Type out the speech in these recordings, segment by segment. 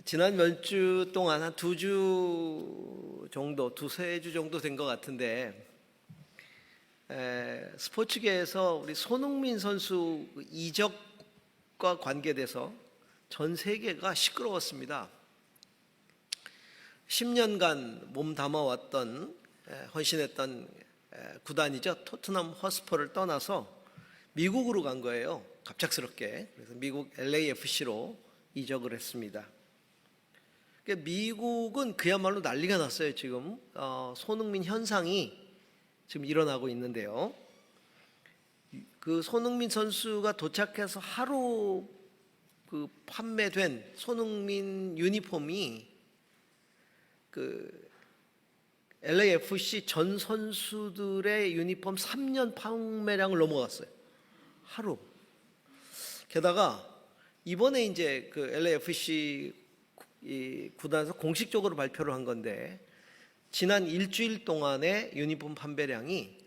지난 몇 주 동안 한 2주 정도, 두세 주 정도 된 것 같은데 스포츠계에서 우리 손흥민 선수 이적과 관계돼서 전 세계가 시끄러웠습니다. 10년간 몸 담아왔던 헌신했던 구단이죠. 토트넘 허스퍼를 떠나서 미국으로 간 거예요. 갑작스럽게. 그래서 미국 LAFC로 이적을 했습니다. 미국은 그야말로 난리가 났어요. 지금 손흥민 현상이 지금 일어나고 있는데요. 그 손흥민 선수가 도착해서 하루 그 판매된 손흥민 유니폼이 그 LAFC 전 선수들의 유니폼 3년 판매량을 넘어갔어요. 하루. 게다가 이번에 이제 그 LAFC 이 구단에서 공식적으로 발표를 한 건데 지난 일주일 동안의 유니폼 판매량이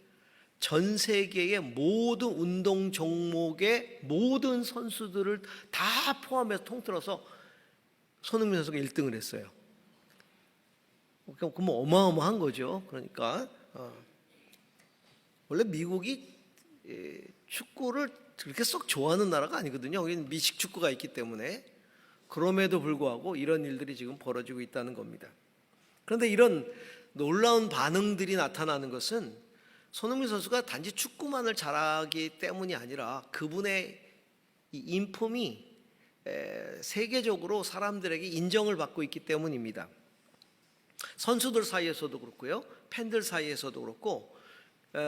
전 세계의 모든 운동 종목의 모든 선수들을 다 포함해서 통틀어서 손흥민 선수가 1등을 했어요. 그럼 어마어마한 거죠. 그러니까 원래 미국이 축구를 그렇게 썩 좋아하는 나라가 아니거든요. 여기는 미식 축구가 있기 때문에. 그럼에도 불구하고 이런 일들이 지금 벌어지고 있다는 겁니다. 그런데 이런 놀라운 반응들이 나타나는 것은 손흥민 선수가 단지 축구만을 잘하기 때문이 아니라 그분의 이 인품이 세계적으로 사람들에게 인정을 받고 있기 때문입니다. 선수들 사이에서도 그렇고요, 팬들 사이에서도 그렇고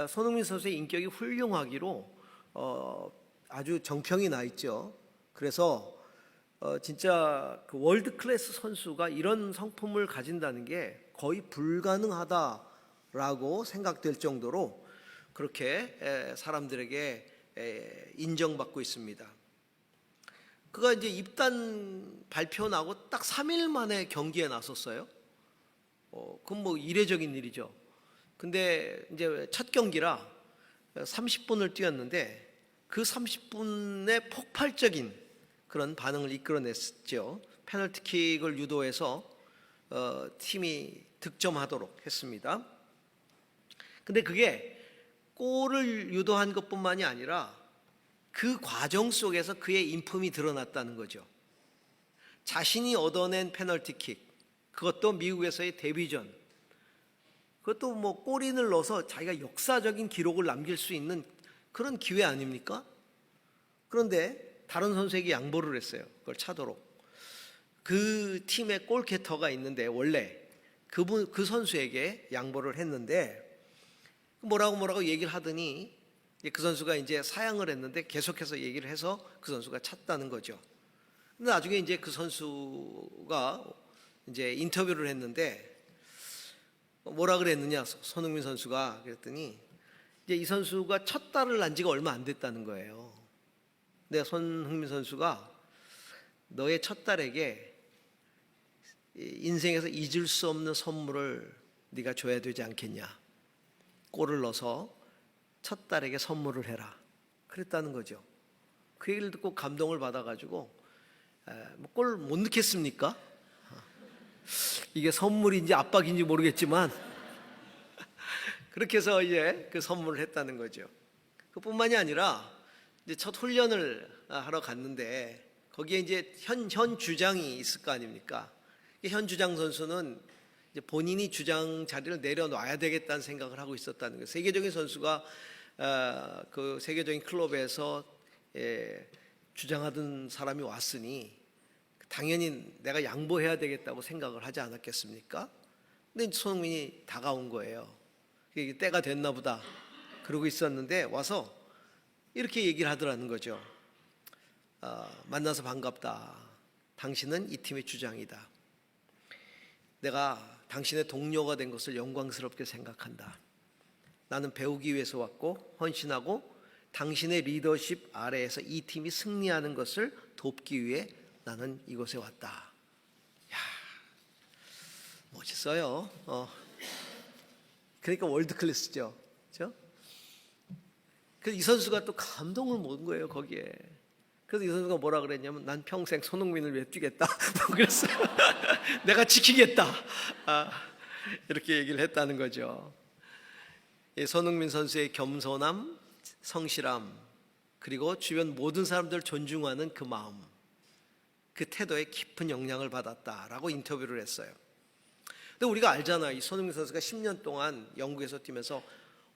손흥민 선수의 인격이 훌륭하기로 아주 정평이 나 있죠. 그래서 진짜 그 월드 클래스 선수가 이런 성품을 가진다는 게 거의 불가능하다라고 생각될 정도로 그렇게 사람들에게 인정받고 있습니다. 그가 이제 입단 발표 나고 딱 3일 만에 경기에 나섰어요. 그건 뭐 이례적인 일이죠. 근데 이제 첫 경기라 30분을 뛰었는데 그 30분의 폭발적인 그런 반응을 이끌어냈죠. 페널티킥을 유도해서 팀이 득점하도록 했습니다. 근데 그게 골을 유도한 것뿐만이 아니라 그 과정 속에서 그의 인품이 드러났다는 거죠. 자신이 얻어낸 페널티킥, 그것도 미국에서의 데뷔전, 그것도 뭐 골인을 넣어서 자기가 역사적인 기록을 남길 수 있는 그런 기회 아닙니까? 그런데 다른 선수에게 양보를 했어요. 그걸 차도록. 그 팀의 골키터가 있는데 원래 그 선수에게 양보를 했는데 뭐라고 얘기를 하더니 그 선수가 이제 사양을 했는데 계속해서 얘기를 해서 그 선수가 찼다는 거죠. 근데 나중에 이제 그 선수가 이제 인터뷰를 했는데 뭐라 그랬느냐, 손흥민 선수가. 그랬더니 이제 이 선수가 첫 딸을 낳은 지가 얼마 안 됐다는 거예요. 근데 손흥민 선수가 너의 첫 딸에게 인생에서 잊을 수 없는 선물을 네가 줘야 되지 않겠냐. 골을 넣어서 첫 딸에게 선물을 해라. 그랬다는 거죠. 그 얘기를 듣고 감동을 받아가지고 골 못 넣겠습니까? 이게 선물인지 압박인지 모르겠지만 그렇게 해서 이제 그 선물을 했다는 거죠. 그뿐만이 아니라 이제 첫 훈련을 하러 갔는데 거기에 이제 현 주장이 있을 거 아닙니까? 현 주장 선수는 이제 본인이 주장 자리를 내려놔야 되겠다는 생각을 하고 있었다는 거예요. 세계적인 선수가 그 세계적인 클럽에서 주장하던 사람이 왔으니 당연히 내가 양보해야 되겠다고 생각을 하지 않았겠습니까? 근데 손흥민이 다가온 거예요. 이게 때가 됐나 보다 그러고 있었는데 와서 이렇게 얘기를 하더라는 거죠. 만나서 반갑다. 당신은 이 팀의 주장이다. 내가 당신의 동료가 된 것을 영광스럽게 생각한다. 나는 배우기 위해서 왔고 헌신하고 당신의 리더십 아래에서 이 팀이 승리하는 것을 돕기 위해 나는 이곳에 왔다. 야, 멋있어요. 그러니까 월드 클래스죠. 그렇죠? 이 선수가 또 감동을 먹은 거예요. 거기에 그래서 이 선수가 뭐라 그랬냐면 난 평생 손흥민을 위해 뛰겠다. 뭐 그랬어요. 내가 지키겠다. 이렇게 얘기를 했다는 거죠. 이 손흥민 선수의 겸손함, 성실함, 그리고 주변 모든 사람들을 존중하는 그 마음, 그 태도에 깊은 영향을 받았다라고 인터뷰를 했어요. 근데 우리가 알잖아요. 이 손흥민 선수가 10년 동안 영국에서 뛰면서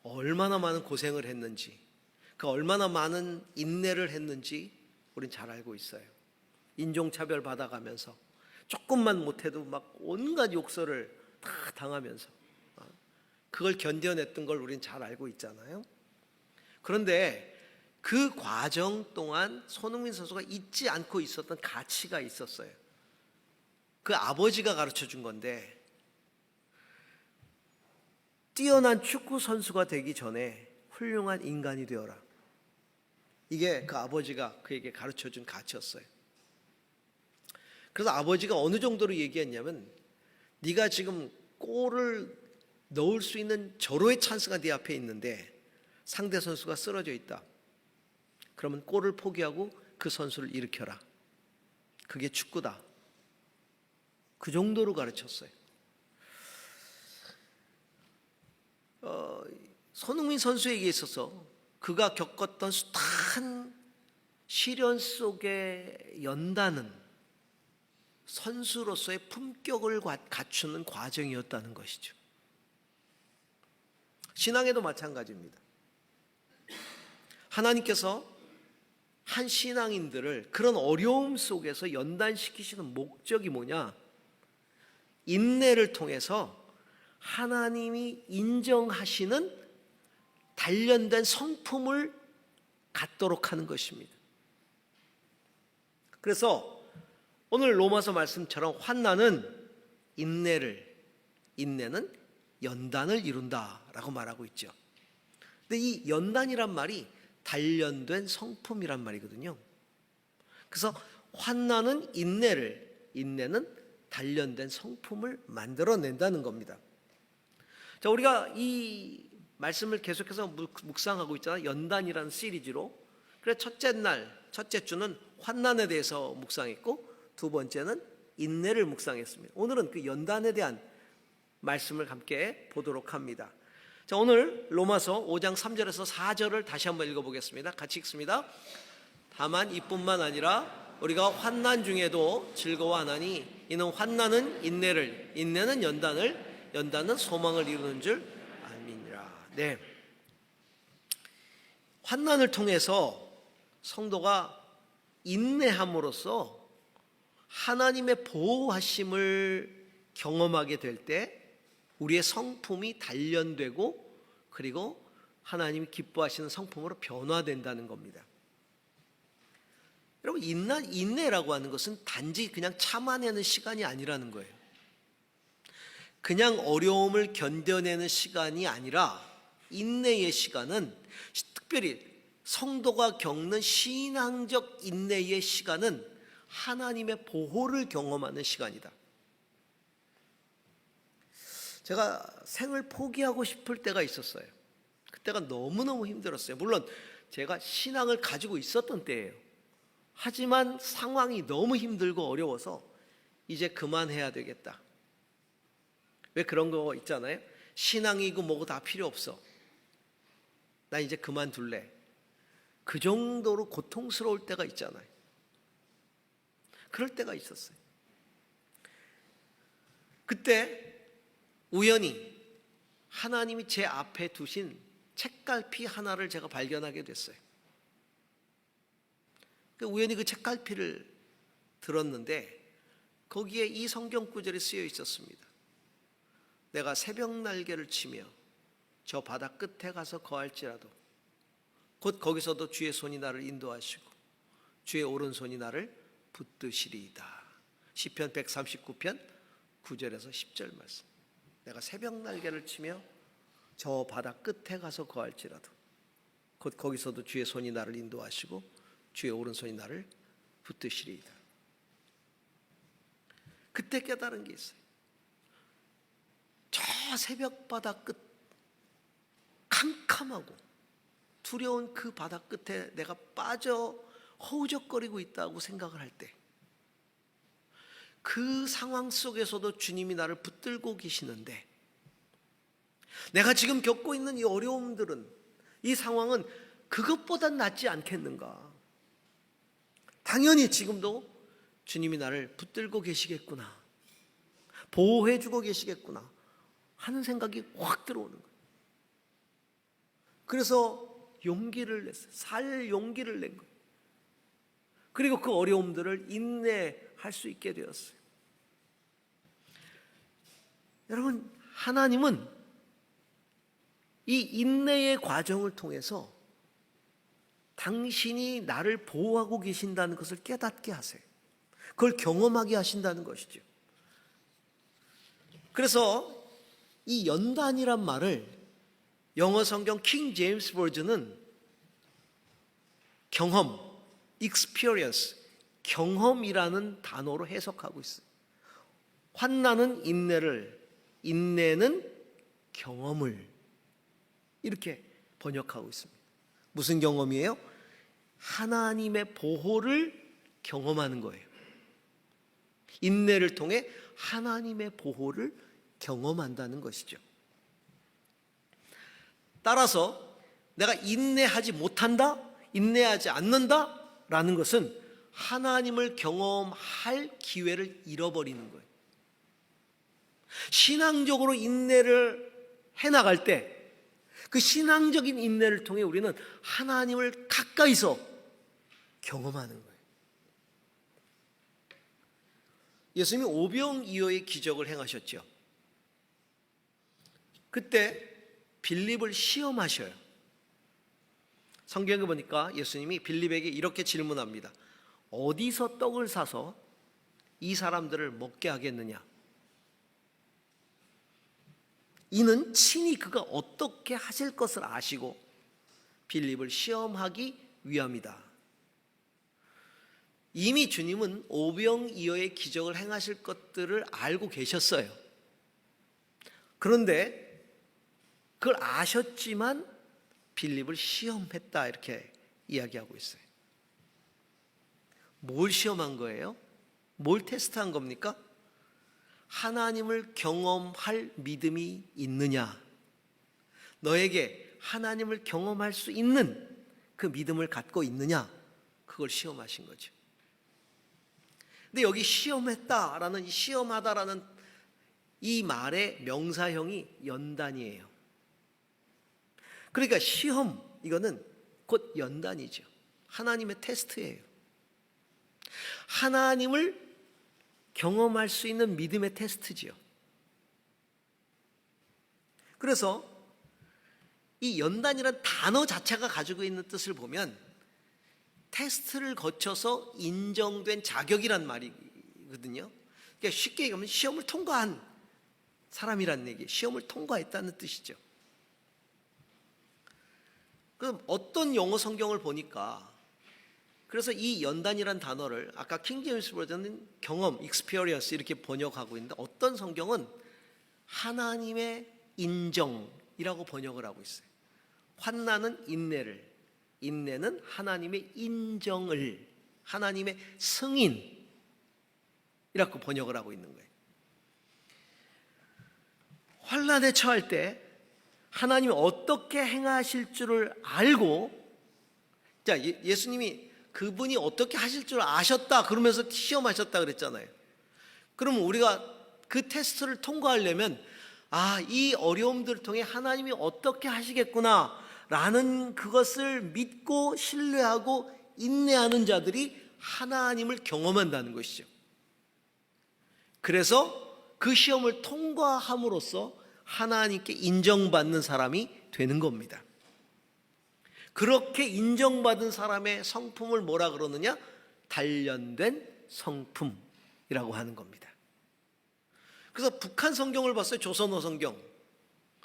얼마나 많은 고생을 했는지, 그 얼마나 많은 인내를 했는지 우린 잘 알고 있어요. 인종차별 받아가면서 조금만 못해도 막 온갖 욕설을 다 당하면서 그걸 견뎌냈던 걸 우린 잘 알고 있잖아요. 그런데 그 과정 동안 손흥민 선수가 잊지 않고 있었던 가치가 있었어요. 그 아버지가 가르쳐 준 건데, 뛰어난 축구 선수가 되기 전에 훌륭한 인간이 되어라. 이게 그 아버지가 그에게 가르쳐 준 가치였어요. 그래서 아버지가 어느 정도로 얘기했냐면, 네가 지금 골을 넣을 수 있는 절호의 찬스가 네 앞에 있는데 상대 선수가 쓰러져 있다. 그러면 골을 포기하고 그 선수를 일으켜라. 그게 축구다. 그 정도로 가르쳤어요. 손흥민 선수에게 있어서 그가 겪었던 숱한 시련 속에 연다는 선수로서의 품격을 갖추는 과정이었다는 것이죠. 신앙에도 마찬가지입니다. 하나님께서 한 신앙인들을 그런 어려움 속에서 연단시키시는 목적이 뭐냐? 인내를 통해서 하나님이 인정하시는 단련된 성품을 갖도록 하는 것입니다. 그래서 오늘 로마서 말씀처럼 환난은 인내는 연단을 이룬다라고 말하고 있죠. 근데 이 연단이란 말이 단련된 성품이란 말이거든요. 그래서 환난은 인내는 단련된 성품을 만들어낸다는 겁니다. 자, 우리가 이 말씀을 계속해서 묵상하고 있잖아요. 연단이라는 시리즈로. 그래서 첫째 주는 환난에 대해서 묵상했고, 두 번째는 인내를 묵상했습니다. 오늘은 그 연단에 대한 말씀을 함께 보도록 합니다. 자, 오늘 로마서 5장 3절에서 4절을 다시 한번 읽어보겠습니다. 같이 읽습니다. 다만 이뿐만 아니라 우리가 환난 중에도 즐거워하나니 이는 환난은 인내를, 인내는 연단은 소망을 이루는 줄 알미니라. 네, 환난을 통해서 성도가 인내함으로써 하나님의 보호하심을 경험하게 될 때 우리의 성품이 단련되고, 그리고 하나님이 기뻐하시는 성품으로 변화된다는 겁니다. 여러분, 인내라고 하는 것은 단지 그냥 참아내는 시간이 아니라는 거예요. 그냥 어려움을 견뎌내는 시간이 아니라, 인내의 시간은, 특별히 성도가 겪는 신앙적 인내의 시간은 하나님의 보호를 경험하는 시간이다. 제가 생을 포기하고 싶을 때가 있었어요. 그때가 너무너무 힘들었어요. 물론 제가 신앙을 가지고 있었던 때예요. 하지만 상황이 너무 힘들고 어려워서 이제 그만해야 되겠다. 왜 그런 거 있잖아요. 신앙이고 뭐고 다 필요 없어. 나 이제 그만둘래. 그 정도로 고통스러울 때가 있잖아요. 그럴 때가 있었어요. 그때 우연히 하나님이 제 앞에 두신 책갈피 하나를 제가 발견하게 됐어요. 우연히 그 책갈피를 들었는데 거기에 이 성경 구절이 쓰여 있었습니다. 내가 새벽 날개를 치며 저 바다 끝에 가서 거할지라도 곧 거기서도 주의 손이 나를 인도하시고 주의 오른손이 나를 붙드시리이다. 시편 139편 9절에서 10절 말씀. 내가 새벽 날개를 치며 저 바다 끝에 가서 거할지라도 곧 거기서도 주의 손이 나를 인도하시고 주의 오른손이 나를 붙드시리이다. 그때 깨달은 게 있어요. 저 새벽 바다 끝, 캄캄하고 두려운 그 바다 끝에 내가 빠져 허우적거리고 있다고 생각을 할 때, 그 상황 속에서도 주님이 나를 붙들고 계시는데, 내가 지금 겪고 있는 이 어려움들은, 이 상황은 그것보단 낫지 않겠는가? 당연히 지금도 주님이 나를 붙들고 계시겠구나, 보호해주고 계시겠구나 하는 생각이 확 들어오는 거예요. 그래서 용기를 냈어요. 살 용기를 낸 거예요. 그리고 그 어려움들을 인내할 수 있게 되었어요. 여러분, 하나님은 이 인내의 과정을 통해서 당신이 나를 보호하고 계신다는 것을 깨닫게 하세요. 그걸 경험하게 하신다는 것이죠. 그래서 이 연단이란 말을 영어 성경 킹 제임스 버전은 경험, experience, 경험이라는 단어로 해석하고 있어요. 환난은 인내를, 인내는 경험을, 이렇게 번역하고 있습니다. 무슨 경험이에요? 하나님의 보호를 경험하는 거예요. 인내를 통해 하나님의 보호를 경험한다는 것이죠. 따라서 내가 인내하지 못한다, 인내하지 않는다 라는 것은 하나님을 경험할 기회를 잃어버리는 거예요. 신앙적으로 인내를 해나갈 때 그 신앙적인 인내를 통해 우리는 하나님을 가까이서 경험하는 거예요. 예수님이 오병이어의 기적을 행하셨죠. 그때 빌립을 시험하셔요. 성경에 보니까 예수님이 빌립에게 이렇게 질문합니다. 어디서 떡을 사서 이 사람들을 먹게 하겠느냐? 이는 친히 그가 어떻게 하실 것을 아시고 빌립을 시험하기 위함이다. 이미 주님은 오병이어의 기적을 행하실 것들을 알고 계셨어요. 그런데 그걸 아셨지만 빌립을 시험했다, 이렇게 이야기하고 있어요. 뭘 시험한 거예요? 뭘 테스트한 겁니까? 하나님을 경험할 믿음이 있느냐, 너에게 하나님을 경험할 수 있는 그 믿음을 갖고 있느냐, 그걸 시험하신 거죠. 근데 여기 시험했다라는, 시험하다라는 이 말의 명사형이 연단이에요. 그러니까 시험, 이거는 곧 연단이죠. 하나님의 테스트예요. 하나님을 경험할 수 있는 믿음의 테스트지요. 그래서 이 연단이란 단어 자체가 가지고 있는 뜻을 보면 테스트를 거쳐서 인정된 자격이란 말이거든요. 그러니까 쉽게 얘기하면 시험을 통과한 사람이라는 얘기, 시험을 통과했다는 뜻이죠. 그럼 어떤 영어 성경을 보니까, 그래서 이 연단이란 단어를 아까 킹 제임스 버전은 경험, experience 이렇게 번역하고 있는데, 어떤 성경은 하나님의 인정이라고 번역을 하고 있어요. 환난은 인내를, 인내는 하나님의 인정을, 하나님의 승인이라고 번역을 하고 있는 거예요. 환난에 처할 때 하나님이 어떻게 행하실 줄을 알고, 자, 예수님이 그분이 어떻게 하실 줄 아셨다 그러면서 시험하셨다 그랬잖아요. 그러면 우리가 그 테스트를 통과하려면, 이 어려움들을 통해 하나님이 어떻게 하시겠구나 라는 그것을 믿고 신뢰하고 인내하는 자들이 하나님을 경험한다는 것이죠. 그래서 그 시험을 통과함으로써 하나님께 인정받는 사람이 되는 겁니다. 그렇게 인정받은 사람의 성품을 뭐라 그러느냐? 단련된 성품이라고 하는 겁니다. 그래서 북한 성경을 봤어요. 조선어 성경.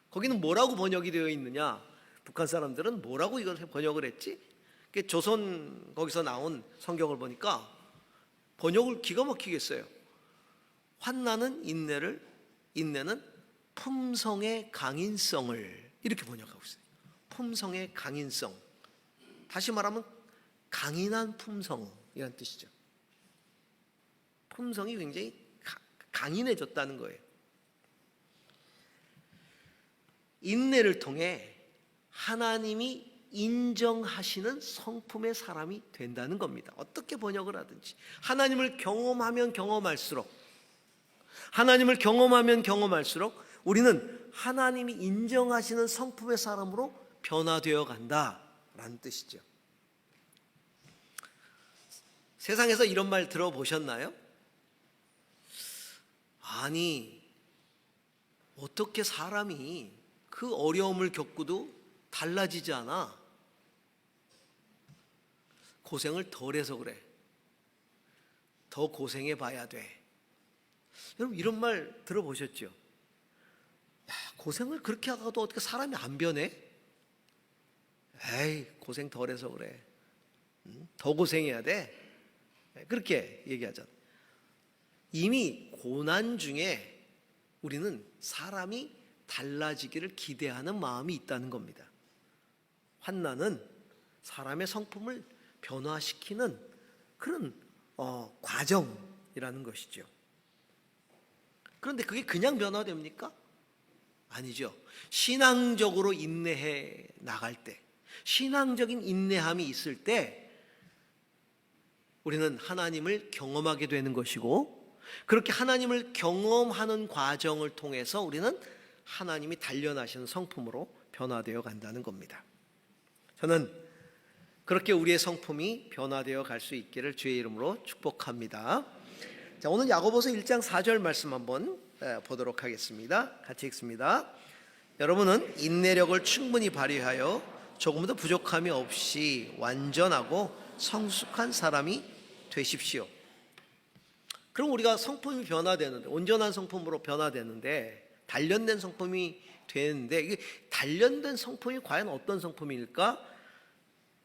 거기는 뭐라고 번역이 되어 있느냐? 북한 사람들은 뭐라고 이걸 번역을 했지? 조선 거기서 나온 성경을 보니까 번역을 기가 막히게 했어요. 환난은 인내를, 인내는 품성의 강인성을, 이렇게 번역하고 있어요. 품성의 강인성. 다시 말하면 강인한 품성이란 뜻이죠. 품성이 굉장히 강인해졌다는 거예요. 인내를 통해 하나님이 인정하시는 성품의 사람이 된다는 겁니다. 어떻게 번역을 하든지 하나님을 경험하면 경험할수록 우리는 하나님이 인정하시는 성품의 사람으로 변화되어 간다라는 뜻이죠. 세상에서 이런 말 들어보셨나요? 아니, 어떻게 사람이 그 어려움을 겪고도 달라지지 않아? 고생을 덜 해서 그래. 더 고생해 봐야 돼. 여러분 이런 말 들어보셨죠? 야, 고생을 그렇게 하고도 어떻게 사람이 안 변해? 에이, 고생 덜 해서 그래. 더 고생해야 돼. 그렇게 얘기하잖아. 이미 고난 중에 우리는 사람이 달라지기를 기대하는 마음이 있다는 겁니다. 환난은 사람의 성품을 변화시키는 그런 과정이라는 것이죠. 그런데 그게 그냥 변화됩니까? 아니죠. 신앙적으로 인내해 나갈 때, 신앙적인 인내함이 있을 때 우리는 하나님을 경험하게 되는 것이고, 그렇게 하나님을 경험하는 과정을 통해서 우리는 하나님이 단련하시는 성품으로 변화되어 간다는 겁니다. 저는 그렇게 우리의 성품이 변화되어 갈 수 있기를 주의 이름으로 축복합니다. 자, 오늘 야고보서 1장 4절 말씀 한번 보도록 하겠습니다. 같이 읽습니다. 여러분은 인내력을 충분히 발휘하여 조금도 부족함이 없이 완전하고 성숙한 사람이 되십시오. 그럼 우리가 성품이 변화되는데, 온전한 성품으로 변화되는데, 단련된 성품이 되는데, 이게 단련된 성품이 과연 어떤 성품일까?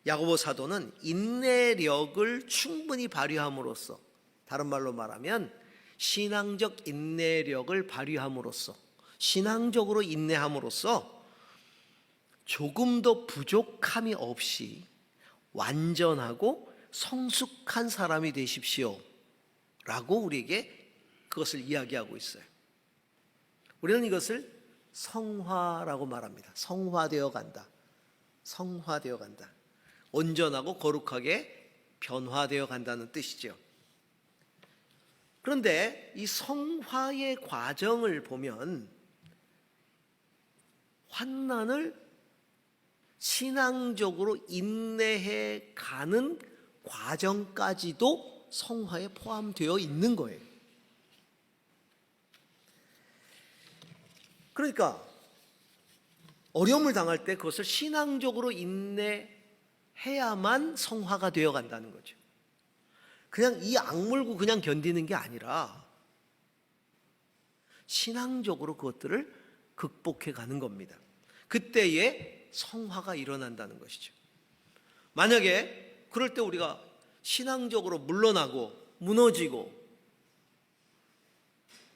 야고보 사도는 인내력을 충분히 발휘함으로써, 다른 말로 말하면 신앙적 인내력을 발휘함으로써, 신앙적으로 인내함으로써 조금도 부족함이 없이 완전하고 성숙한 사람이 되십시오 라고 우리에게 그것을 이야기하고 있어요. 우리는 이것을 성화라고 말합니다. 성화되어 간다. 성화되어 간다. 온전하고 거룩하게 변화되어 간다는 뜻이죠. 그런데 이 성화의 과정을 보면 환난을 신앙적으로 인내해 가는 과정까지도 성화에 포함되어 있는 거예요. 그러니까 어려움을 당할 때 그것을 신앙적으로 인내해야만 성화가 되어 간다는 거죠. 그냥 이 악물고 그냥 견디는 게 아니라 신앙적으로 그것들을 극복해 가는 겁니다. 그때에 성화가 일어난다는 것이죠. 만약에 그럴 때 우리가 신앙적으로 물러나고 무너지고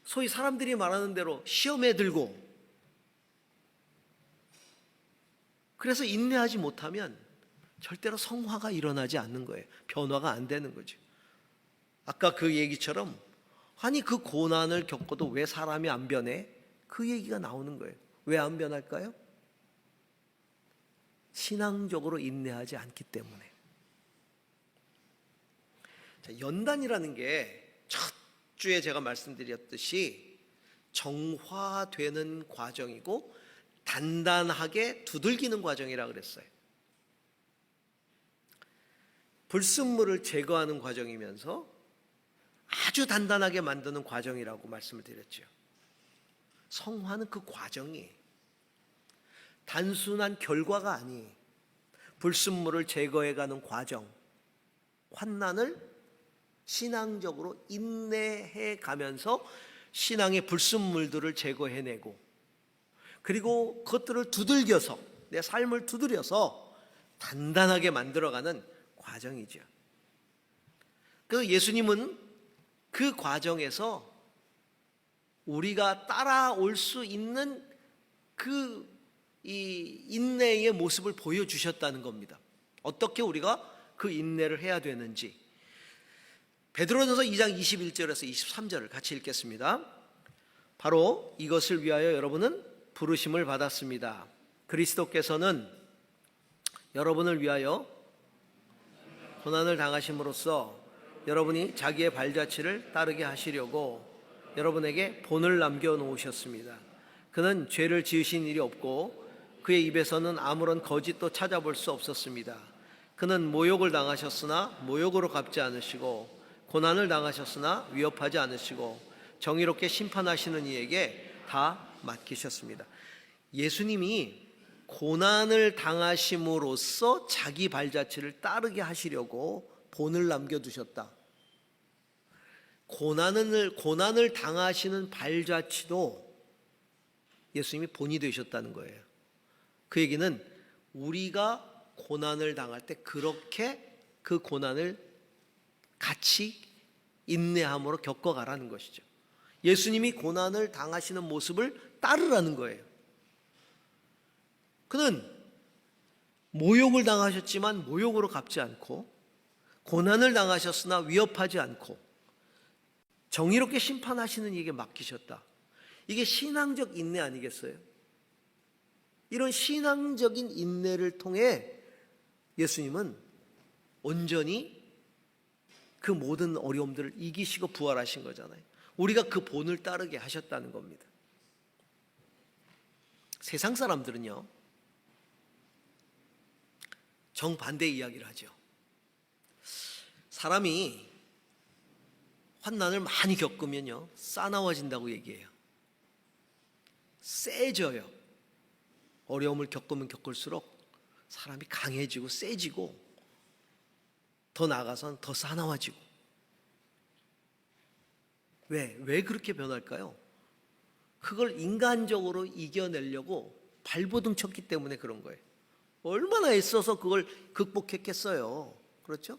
소위 사람들이 말하는 대로 시험에 들고 그래서 인내하지 못하면 절대로 성화가 일어나지 않는 거예요. 변화가 안 되는 거죠. 아까 그 얘기처럼 아니 그 고난을 겪어도 왜 사람이 안 변해? 그 얘기가 나오는 거예요. 왜 안 변할까요? 신앙적으로 인내하지 않기 때문에. 자, 연단이라는 게 첫 주에 제가 말씀드렸듯이 정화되는 과정이고 단단하게 두들기는 과정이라 그랬어요. 불순물을 제거하는 과정이면서 아주 단단하게 만드는 과정이라고 말씀을 드렸죠. 성화는 그 과정이 단순한 결과가 아니 불순물을 제거해가는 과정, 환난을 신앙적으로 인내해 가면서 신앙의 불순물들을 제거해내고 그리고 그것들을 두들겨서 내 삶을 두드려서 단단하게 만들어가는 과정이죠. 그 예수님은 그 과정에서 우리가 따라올 수 있는 이 인내의 모습을 보여주셨다는 겁니다. 어떻게 우리가 그 인내를 해야 되는지 베드로전서 2장 21절에서 23절을 같이 읽겠습니다. 바로 이것을 위하여 여러분은 부르심을 받았습니다. 그리스도께서는 여러분을 위하여 고난을 당하심으로써 여러분이 자기의 발자취를 따르게 하시려고 여러분에게 본을 남겨놓으셨습니다. 그는 죄를 지으신 일이 없고 그의 입에서는 아무런 거짓도 찾아볼 수 없었습니다. 그는 모욕을 당하셨으나 모욕으로 갚지 않으시고 고난을 당하셨으나 위협하지 않으시고 정의롭게 심판하시는 이에게 다 맡기셨습니다. 예수님이 고난을 당하심으로써 자기 발자취를 따르게 하시려고 본을 남겨두셨다. 고난을 당하시는 발자취도 예수님이 본이 되셨다는 거예요. 그 얘기는 우리가 고난을 당할 때 그렇게 그 고난을 같이 인내함으로 겪어가라는 것이죠. 예수님이 고난을 당하시는 모습을 따르라는 거예요. 그는 모욕을 당하셨지만 모욕으로 갚지 않고 고난을 당하셨으나 위협하지 않고 정의롭게 심판하시는 이에게 맡기셨다. 이게 신앙적 인내 아니겠어요? 이런 신앙적인 인내를 통해 예수님은 온전히 그 모든 어려움들을 이기시고 부활하신 거잖아요. 우리가 그 본을 따르게 하셨다는 겁니다. 세상 사람들은요, 정반대 이야기를 하죠. 사람이 환난을 많이 겪으면요, 싸나워진다고 얘기해요. 세져요. 어려움을 겪으면 겪을수록 사람이 강해지고 세지고 더 나아가서는 더 사나워지고. 왜 그렇게 변할까요? 그걸 인간적으로 이겨내려고 발버둥 쳤기 때문에 그런 거예요. 얼마나 애써서 그걸 극복했겠어요. 그렇죠?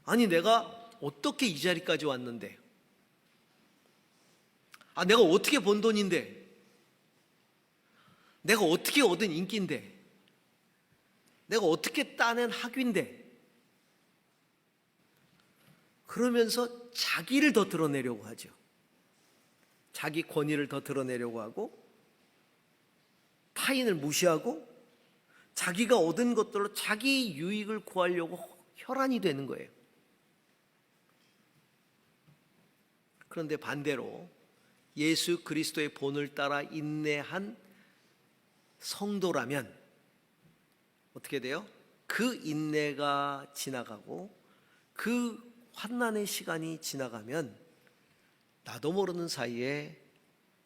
아니 내가 어떻게 이 자리까지 왔는데, 내가 어떻게 번 돈인데, 내가 어떻게 얻은 인기인데, 내가 어떻게 따낸 학위인데, 그러면서 자기를 더 드러내려고 하죠. 자기 권위를 더 드러내려고 하고 타인을 무시하고 자기가 얻은 것들로 자기 유익을 구하려고 혈안이 되는 거예요. 그런데 반대로 예수 그리스도의 본을 따라 인내한 성도라면 어떻게 돼요? 그 인내가 지나가고 그 환난의 시간이 지나가면 나도 모르는 사이에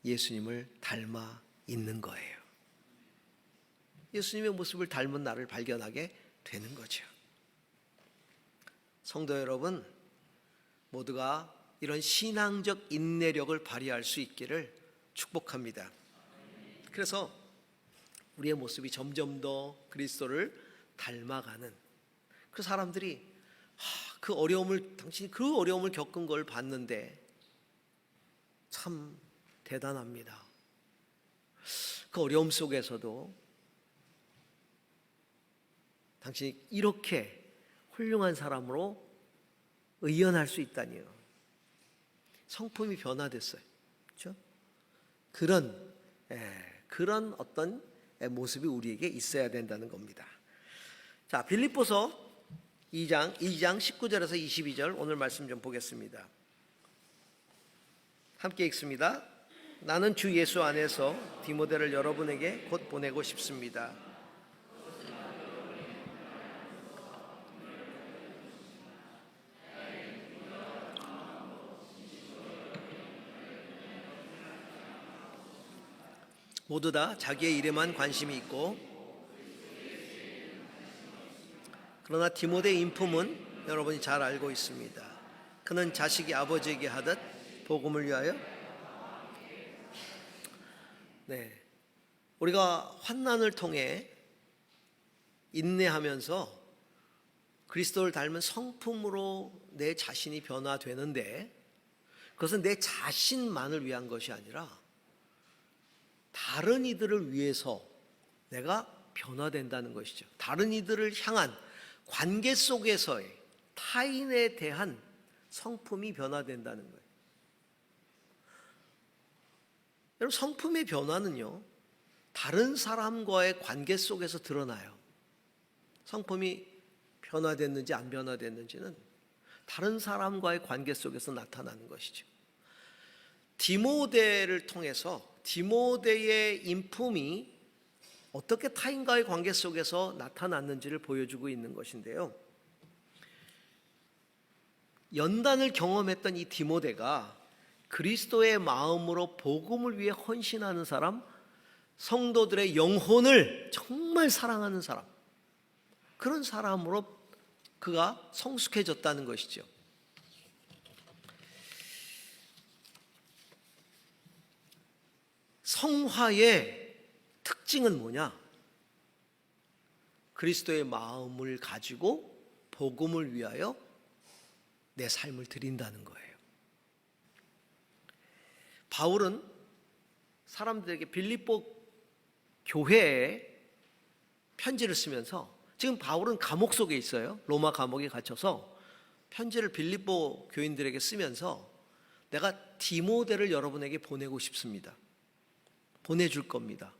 예수님을 닮아 있는 거예요. 예수님의 모습을 닮은 나를 발견하게 되는 거죠. 성도 여러분, 모두가 이런 신앙적 인내력을 발휘할 수 있기를 축복합니다. 그래서 우리의 모습이 점점 더 그리스도를 닮아가는, 그 사람들이 당신이 그 어려움을 겪은 걸 봤는데 참 대단합니다. 그 어려움 속에서도 당신이 이렇게 훌륭한 사람으로 의연할 수 있다니요. 성품이 변화됐어요. 그렇죠? 그런 어떤 모습이 우리에게 있어야 된다는 겁니다. 자, 빌립보서 2장 19절에서 22절 오늘 말씀 좀 보겠습니다. 함께 읽습니다. 나는 주 예수 안에서 디모데를 여러분에게 곧 보내고 싶습니다. 모두 다 자기의 일에만 관심이 있고, 그러나 디모데의 인품은 여러분이 잘 알고 있습니다. 그는 자식이 아버지에게 하듯 복음을 위하여, 우리가 환난을 통해 인내하면서 그리스도를 닮은 성품으로 내 자신이 변화되는데, 그것은 내 자신만을 위한 것이 아니라 다른 이들을 위해서 내가 변화된다는 것이죠. 다른 이들을 향한 관계 속에서의 타인에 대한 성품이 변화된다는 거예요. 여러분, 성품의 변화는요, 다른 사람과의 관계 속에서 드러나요. 성품이 변화됐는지 안 변화됐는지는 다른 사람과의 관계 속에서 나타나는 것이죠. 디모데를 통해서 디모데의 인품이 어떻게 타인과의 관계 속에서 나타났는지를 보여주고 있는 것인데요. 연단을 경험했던 이 디모데가 그리스도의 마음으로 복음을 위해 헌신하는 사람, 성도들의 영혼을 정말 사랑하는 사람, 그런 사람으로 그가 성숙해졌다는 것이죠. 성화의 특징은 뭐냐? 그리스도의 마음을 가지고 복음을 위하여 내 삶을 드린다는 거예요. 바울은 사람들에게 빌립보 교회에 편지를 쓰면서, 지금 바울은 감옥 속에 있어요. 로마 감옥에 갇혀서 편지를 빌립보 교인들에게 쓰면서 내가 디모데를 여러분에게 보내고 싶습니다. 보내줄 겁니다.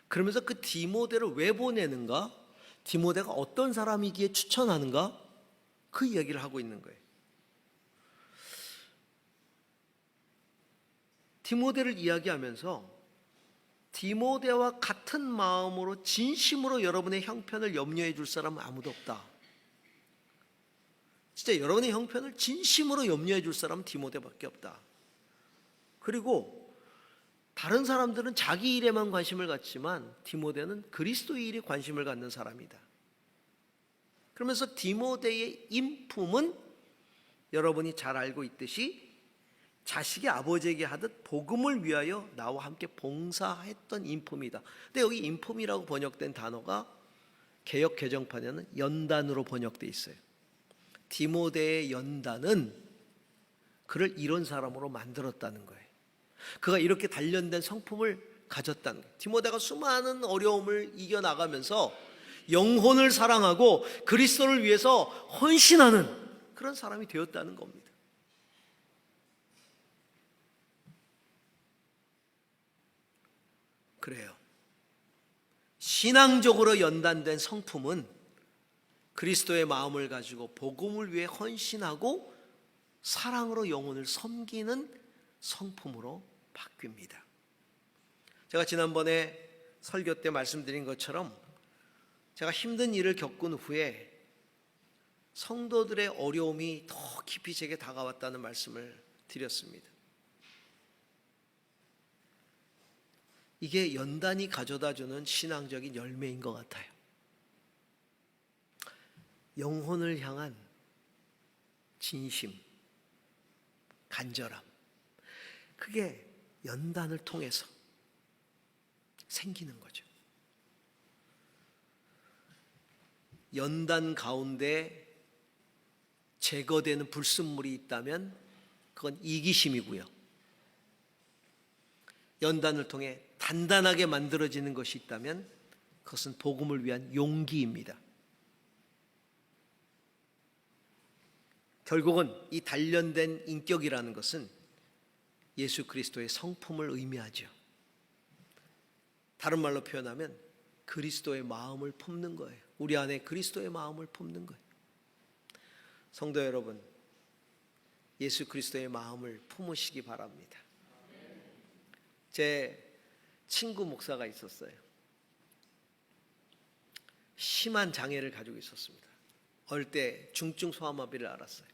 그러면서 그 디모데를 왜 보내는가? 디모데가 어떤 사람이기에 추천하는가? 그 이야기를 하고 있는 거예요. 디모데를 이야기하면서 디모데와 같은 마음으로 진심으로 여러분의 형편을 염려해 줄 사람은 아무도 없다. 진짜 여러분의 형편을 진심으로 염려해 줄 사람은 디모데밖에 없다. 그리고 다른 사람들은 자기 일에만 관심을 갖지만 디모데는 그리스도의 일에 관심을 갖는 사람이다. 그러면서 디모데의 인품은 여러분이 잘 알고 있듯이 자식이 아버지에게 하듯 복음을 위하여 나와 함께 봉사했던 인품이다. 근데 여기 인품이라고 번역된 단어가 개역 개정판에는 연단으로 번역되어 있어요. 디모데의 연단은 그를 이런 사람으로 만들었다는 거예요. 그가 이렇게 단련된 성품을 가졌다는 거예요. 디모데가 수많은 어려움을 이겨나가면서 영혼을 사랑하고 그리스도를 위해서 헌신하는 그런 사람이 되었다는 겁니다. 그래요. 신앙적으로 연단된 성품은 그리스도의 마음을 가지고 복음을 위해 헌신하고 사랑으로 영혼을 섬기는 성품으로 바뀝니다. 제가 지난번에 설교 때 말씀드린 것처럼 제가 힘든 일을 겪은 후에 성도들의 어려움이 더 깊이 제게 다가왔다는 말씀을 드렸습니다. 이게 연단이 가져다주는 신앙적인 열매인 것 같아요. 영혼을 향한 진심, 간절함, 그게 연단을 통해서 생기는 거죠. 연단 가운데 제거되는 불순물이 있다면 그건 이기심이고요. 연단을 통해 단단하게 만들어지는 것이 있다면 그것은 복음을 위한 용기입니다. 결국은 이 단련된 인격이라는 것은 예수 그리스도의 성품을 의미하죠. 다른 말로 표현하면 그리스도의 마음을 품는 거예요. 우리 안에 그리스도의 마음을 품는 거예요. 성도 여러분, 예수 그리스도의 마음을 품으시기 바랍니다. 제 친구 목사가 있었어요. 심한 장애를 가지고 있었습니다. 어릴 때 중증 소아마비를 앓았어요.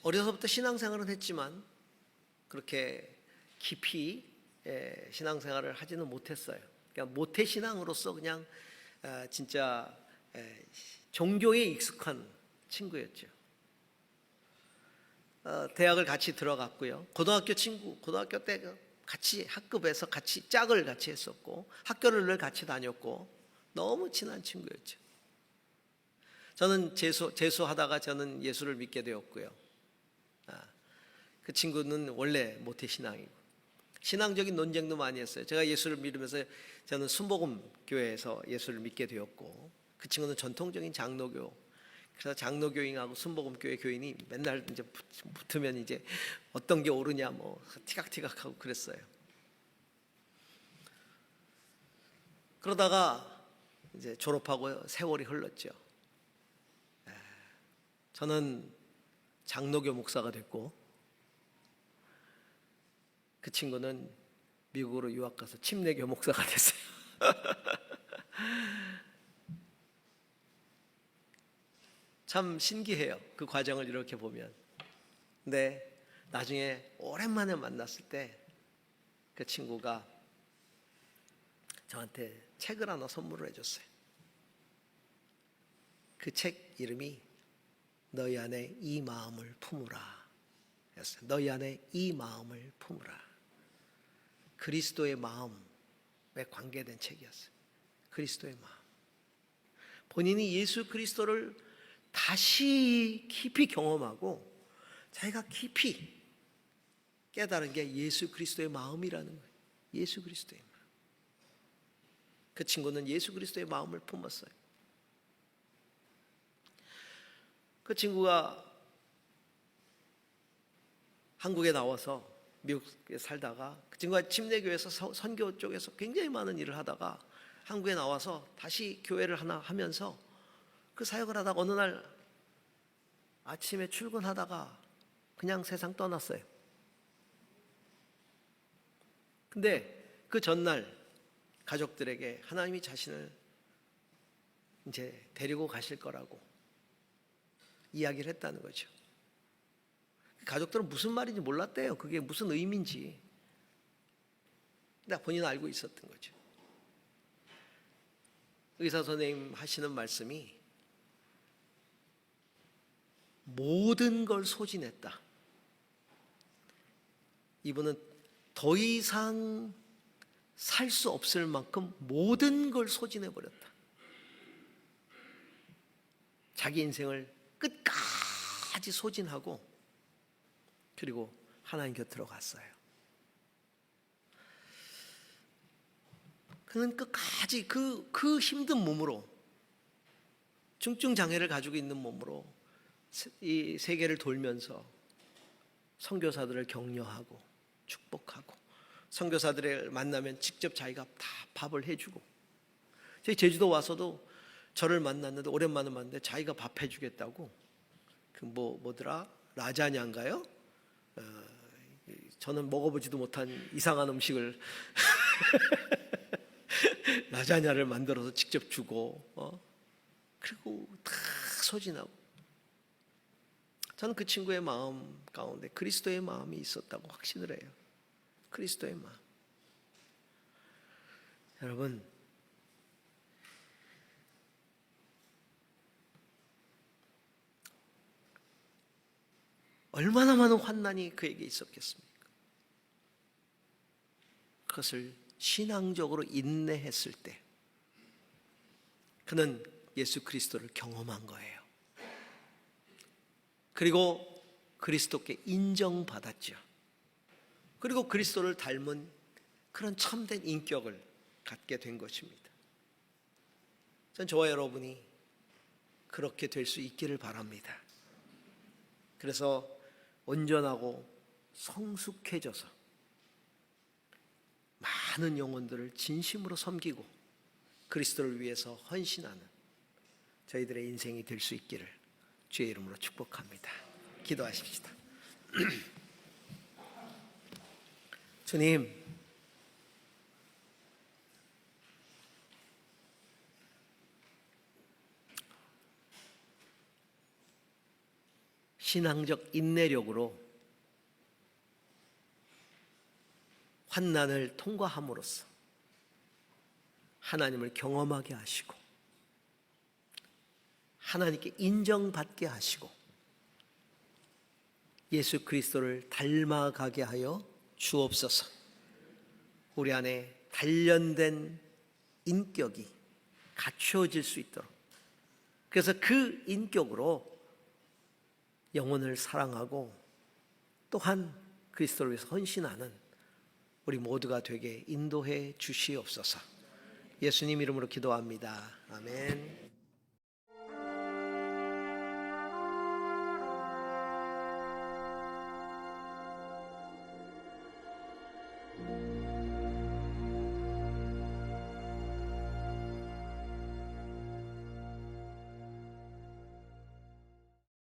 어려서부터 신앙생활은 했지만 그렇게 깊이 신앙생활을 하지는 못했어요. 그냥 모태신앙으로서 그냥 진짜 종교에 익숙한 친구였죠. 대학을 같이 들어갔고요. 고등학교 때 같이 학급에서 같이 짝을 같이 했었고 학교를 늘 같이 다녔고 너무 친한 친구였죠. 저는 재수하다가 저는 예수를 믿게 되었고요. 그 친구는 원래 모태신앙이고 신앙적인 논쟁도 많이 했어요. 제가 예수를 믿으면서 저는 순복음 교회에서 예수를 믿게 되었고, 그 친구는 전통적인 장로교. 그래서 장로교인하고 순복음 교회 교인이 맨날 이제 붙으면 이제 어떤 게 옳으냐 뭐 티각티각하고 그랬어요. 그러다가 이제 졸업하고 세월이 흘렀죠. 저는 장로교 목사가 됐고, 그 친구는 미국으로 유학 가서 침례교 목사가 됐어요. 참 신기해요. 그 과정을 이렇게 보면. 근데 나중에 오랜만에 만났을 때 그 친구가 저한테 책을 하나 선물을 해줬어요. 그 책 이름이 너희 안에 이 마음을 품으라 였어요. 너희 안에 이 마음을 품으라. 그리스도의 마음에 관계된 책이었어요. 그리스도의 마음. 본인이 예수 그리스도를 다시 깊이 경험하고 자기가 깊이 깨달은 게 예수 그리스도의 마음이라는 거예요. 예수 그리스도의 마음. 그 친구는 예수 그리스도의 마음을 품었어요. 그 친구가 한국에 나와서 미국에 살다가, 그 친구가 침례교회에서 선교 쪽에서 굉장히 많은 일을 하다가 한국에 나와서 다시 교회를 하나 하면서 그 사역을 하다가 어느 날 아침에 출근하다가 그냥 세상 떠났어요. 근데 그 전날 가족들에게 하나님이 자신을 이제 데리고 가실 거라고 이야기를 했다는 거죠. 가족들은 무슨 말인지 몰랐대요. 그게 무슨 의미인지. 근데 본인은 알고 있었던 거죠. 의사 선생님 하시는 말씀이 모든 걸 소진했다. 이분은 더 이상 살 수 없을 만큼 모든 걸 소진해 버렸다. 자기 인생을 끝까지 소진하고 그리고 하나님 곁으로 갔어요. 그는 끝까지 그 힘든 몸으로, 중증 장애를 가지고 있는 몸으로 이 세계를 돌면서 선교사들을 격려하고 축복하고, 선교사들을 만나면 직접 자기가 다 밥을 해주고, 저희 제주도 와서도 저를 만났는데, 오랜만에 만났는데 자기가 밥 해주겠다고, 그 뭐더라, 라자냐인가요? 저는 먹어보지도 못한 이상한 음식을 라자냐를 만들어서 직접 주고, 그리고 다 소진하고. 저는 그 친구의 마음 가운데 그리스도의 마음이 있었다고 확신을 해요. 그리스도의 마음. 여러분, 얼마나 많은 환난이 그에게 있었겠습니까? 그것을 신앙적으로 인내했을 때 그는 예수 그리스도를 경험한 거예요. 그리고 그리스도께 인정받았죠. 그리고 그리스도를 닮은 그런 참된 인격을 갖게 된 것입니다. 전 저와 여러분이 그렇게 될 수 있기를 바랍니다. 그래서 온전하고 성숙해져서 많은 영혼들을 진심으로 섬기고 그리스도를 위해서 헌신하는 저희들의 인생이 될 수 있기를 주의 이름으로 축복합니다. 기도하십시다. 주님, 신앙적 인내력으로 환난을 통과함으로써 하나님을 경험하게 하시고 하나님께 인정받게 하시고 예수 그리스도를 닮아가게 하여 주옵소서. 우리 안에 단련된 인격이 갖추어질 수 있도록, 그래서 그 인격으로 영혼을 사랑하고 또한 그리스도를 위해서 헌신하는 우리 모두가 되게 인도해 주시옵소서. 예수님 이름으로 기도합니다. 아멘.